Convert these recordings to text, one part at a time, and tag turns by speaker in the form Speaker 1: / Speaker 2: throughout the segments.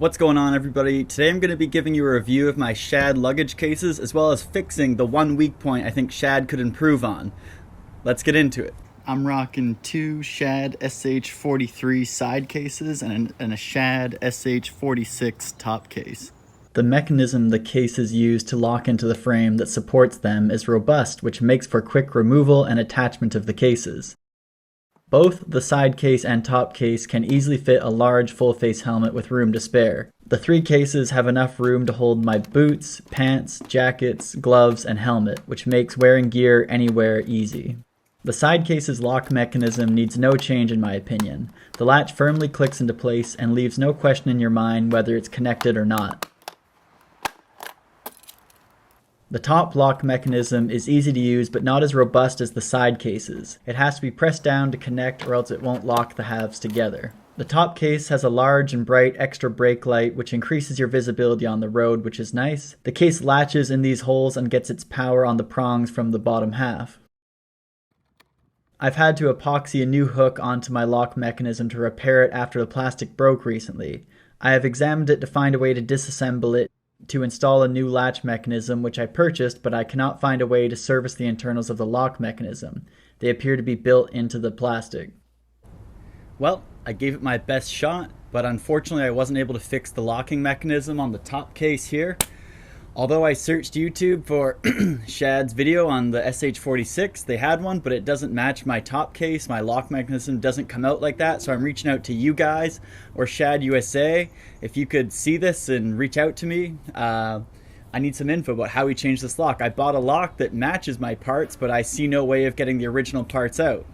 Speaker 1: What's going on, everybody? Today I'm going to be giving you a review of my Shad luggage cases, as well as fixing the one weak point I think Shad could improve on. Let's get into it. I'm rocking two Shad SH43 side cases and a Shad SH46 top case. The mechanism the cases use to lock into the frame that supports them is robust, which makes for quick removal and attachment of the cases. Both the side case and top case can easily fit a large full-face helmet with room to spare. The three cases have enough room to hold my boots, pants, jackets, gloves, and helmet, which makes wearing gear anywhere easy. The side case's lock mechanism needs no change in my opinion. The latch firmly clicks into place and leaves no question in your mind whether it's connected or not. The top lock mechanism is easy to use but not as robust as the side cases. It has to be pressed down to connect or else it won't lock the halves together. The top case has a large and bright extra brake light which increases your visibility on the road, which is nice. The case latches in these holes and gets its power on the prongs from the bottom half. I've had to epoxy a new hook onto my lock mechanism to repair it after the plastic broke recently. I have examined it to find a way to disassemble it to install a new latch mechanism, which I purchased, but I cannot find a way to service the internals of the lock mechanism. They appear to be built into the plastic. Well, I gave it my best shot, but unfortunately I wasn't able to fix the locking mechanism on the top case here. Although I searched YouTube for Shad's video on the SH46, they had one, but it doesn't match my top case. My lock mechanism doesn't come out like that, so I'm reaching out to you guys or Shad USA. If you could see this and reach out to me, I need some info about how we change this lock. I bought a lock that matches my parts, but I see no way of getting the original parts out.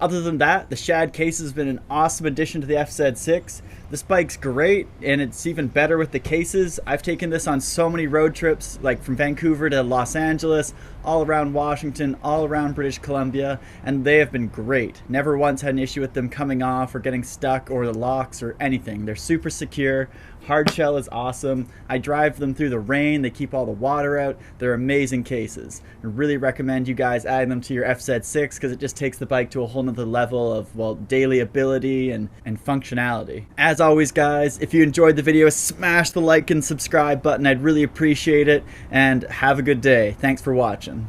Speaker 1: Other than that, the Shad case has been an awesome addition to the FZ6. This bike's great, and it's even better with the cases. I've taken this on so many road trips, like from Vancouver to Los Angeles, all around Washington, all around British Columbia, and they have been great. Never once had an issue with them coming off or getting stuck or the locks or anything. They're super secure. Hard shell is awesome. I drive them through the rain. They keep all the water out. They're amazing cases. I really recommend you guys adding them to your FZ6 because it just takes the bike to a whole nother level of, well, daily ability and functionality. As always, guys, if you enjoyed the video, smash the like and subscribe button. I'd really appreciate it, and have a good day. Thanks for watching.